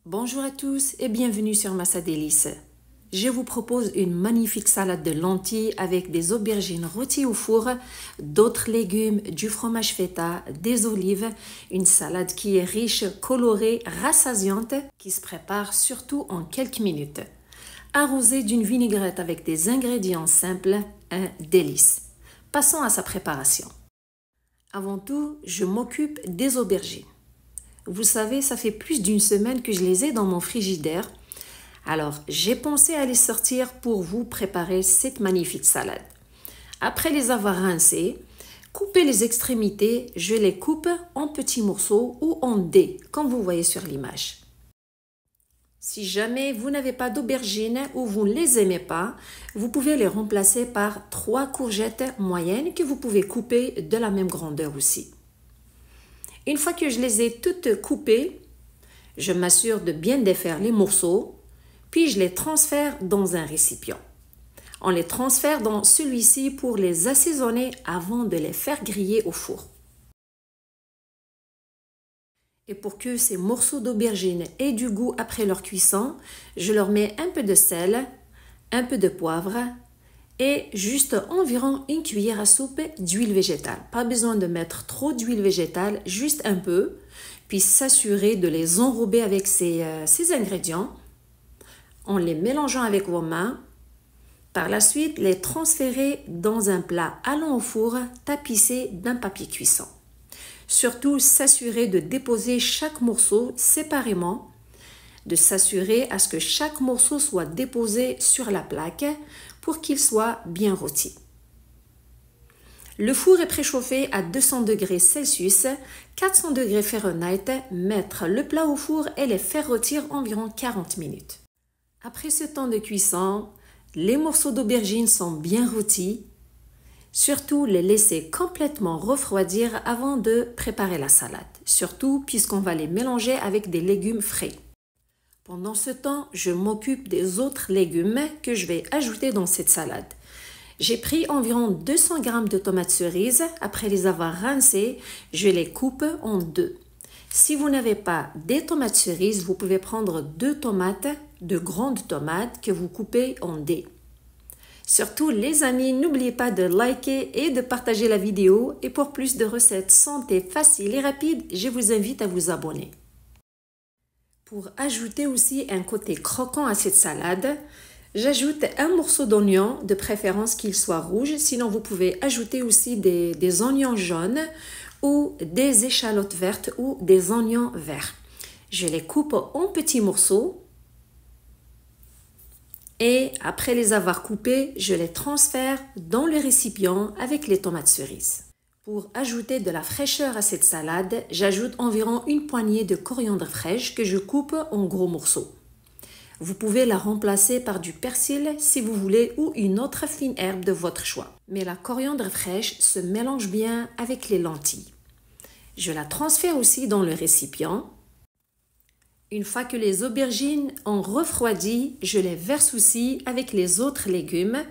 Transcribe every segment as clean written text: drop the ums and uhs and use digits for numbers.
Bonjour à tous et bienvenue sur Massa Délices. Je vous propose une magnifique salade de lentilles avec des aubergines rôties au four, d'autres légumes, du fromage feta, des olives, une salade qui est riche, colorée, rassasiante, qui se prépare surtout en quelques minutes. Arrosée d'une vinaigrette avec des ingrédients simples, un délice. Passons à sa préparation. Avant tout, je m'occupe des aubergines. Vous savez, ça fait plus d'une semaine que je les ai dans mon frigidaire. Alors, j'ai pensé à les sortir pour vous préparer cette magnifique salade. Après les avoir rincées, coupez les extrémités, je les coupe en petits morceaux ou en dés, comme vous voyez sur l'image. Si jamais vous n'avez pas d'aubergines ou vous ne les aimez pas, vous pouvez les remplacer par 3 courgettes moyennes que vous pouvez couper de la même grandeur aussi. Une fois que je les ai toutes coupées, je m'assure de bien défaire les morceaux, puis je les transfère dans un récipient. On les transfère dans celui-ci pour les assaisonner avant de les faire griller au four. Et pour que ces morceaux d'aubergine aient du goût après leur cuisson, je leur mets un peu de sel, un peu de poivre et juste environ une cuillère à soupe d'huile végétale. Pas besoin de mettre trop d'huile végétale, juste un peu, puis s'assurer de les enrober avec ces ingrédients en les mélangeant avec vos mains. Par la suite, les transférer dans un plat allant au four tapissé d'un papier cuisson. Surtout, s'assurer de déposer chaque morceau séparément, de s'assurer à ce que chaque morceau soit déposé sur la plaque pour qu'il soit bien rôti. Le four est préchauffé à 200 degrés Celsius, 400 degrés Fahrenheit. Mettre le plat au four et les faire rôtir environ 40 minutes. Après ce temps de cuisson, les morceaux d'aubergine sont bien rôtis. Surtout, les laisser complètement refroidir avant de préparer la salade. Surtout puisqu'on va les mélanger avec des légumes frais. Pendant ce temps, je m'occupe des autres légumes que je vais ajouter dans cette salade. J'ai pris environ 200 g de tomates cerises. Après les avoir rincées, je les coupe en deux. Si vous n'avez pas des tomates cerises, vous pouvez prendre 2 tomates, de grandes tomates que vous coupez en dés. Surtout, les amis, n'oubliez pas de liker et de partager la vidéo. Et pour plus de recettes santé faciles et rapides, je vous invite à vous abonner. Pour ajouter aussi un côté croquant à cette salade, j'ajoute un morceau d'oignon, de préférence qu'il soit rouge. Sinon, vous pouvez ajouter aussi des oignons jaunes ou des échalotes vertes ou des oignons verts. Je les coupe en petits morceaux. Et après les avoir coupés, je les transfère dans le récipient avec les tomates cerises. Pour ajouter de la fraîcheur à cette salade, j'ajoute environ une poignée de coriandre fraîche que je coupe en gros morceaux. Vous pouvez la remplacer par du persil si vous voulez ou une autre fine herbe de votre choix. Mais la coriandre fraîche se mélange bien avec les lentilles. Je la transfère aussi dans le récipient. Une fois que les aubergines ont refroidi, je les verse aussi avec les autres légumes.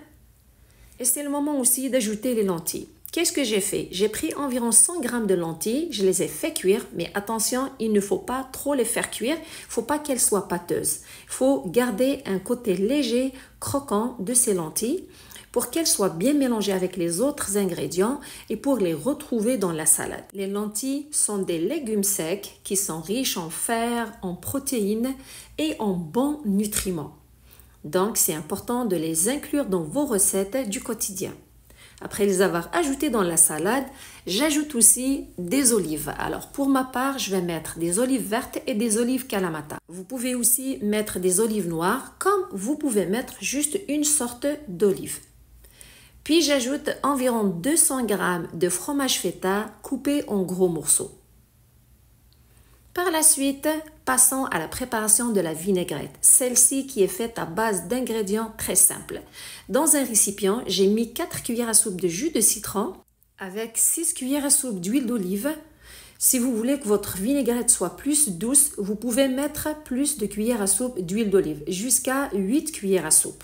Et c'est le moment aussi d'ajouter les lentilles. Qu'est-ce que j'ai fait? J'ai pris environ 100 g de lentilles, je les ai fait cuire, mais attention, il ne faut pas trop les faire cuire, il ne faut pas qu'elles soient pâteuses. Il faut garder un côté léger, croquant de ces lentilles pour qu'elles soient bien mélangées avec les autres ingrédients et pour les retrouver dans la salade. Les lentilles sont des légumes secs qui sont riches en fer, en protéines et en bons nutriments. Donc, c'est important de les inclure dans vos recettes du quotidien. Après les avoir ajoutés dans la salade, j'ajoute aussi des olives. Alors pour ma part, je vais mettre des olives vertes et des olives Kalamata. Vous pouvez aussi mettre des olives noires, comme vous pouvez mettre juste une sorte d'olive. Puis j'ajoute environ 200 g de fromage feta coupé en gros morceaux. Par la suite, passons à la préparation de la vinaigrette, celle-ci qui est faite à base d'ingrédients très simples. Dans un récipient, j'ai mis 4 cuillères à soupe de jus de citron avec 6 cuillères à soupe d'huile d'olive. Si vous voulez que votre vinaigrette soit plus douce, vous pouvez mettre plus de cuillères à soupe d'huile d'olive, jusqu'à 8 cuillères à soupe.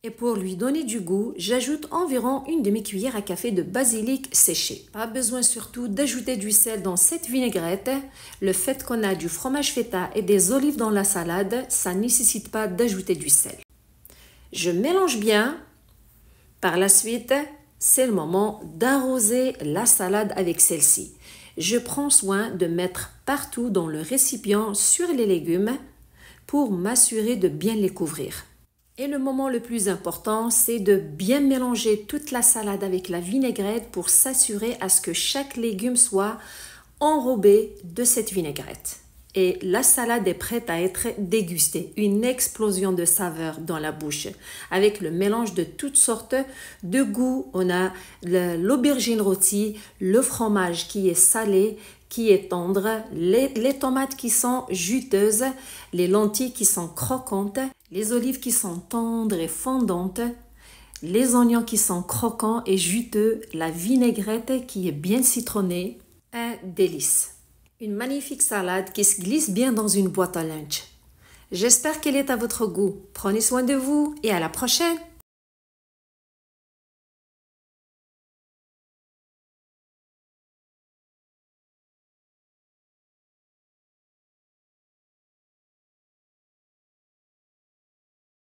Et pour lui donner du goût, j'ajoute environ une demi-cuillère à café de basilic séché. Pas besoin surtout d'ajouter du sel dans cette vinaigrette. Le fait qu'on a du fromage feta et des olives dans la salade, ça ne nécessite pas d'ajouter du sel. Je mélange bien. Par la suite, c'est le moment d'arroser la salade avec celle-ci. Je prends soin de mettre partout dans le récipient sur les légumes pour m'assurer de bien les couvrir. Et le moment le plus important, c'est de bien mélanger toute la salade avec la vinaigrette pour s'assurer à ce que chaque légume soit enrobé de cette vinaigrette. Et la salade est prête à être dégustée. Une explosion de saveurs dans la bouche. Avec le mélange de toutes sortes de goûts. On a l'aubergine rôtie, le fromage qui est salé, qui est tendre, les tomates qui sont juteuses, les lentilles qui sont croquantes, les olives qui sont tendres et fondantes, les oignons qui sont croquants et juteux, la vinaigrette qui est bien citronnée. Un délice. Une magnifique salade qui se glisse bien dans une boîte à lunch. J'espère qu'elle est à votre goût. Prenez soin de vous et à la prochaine!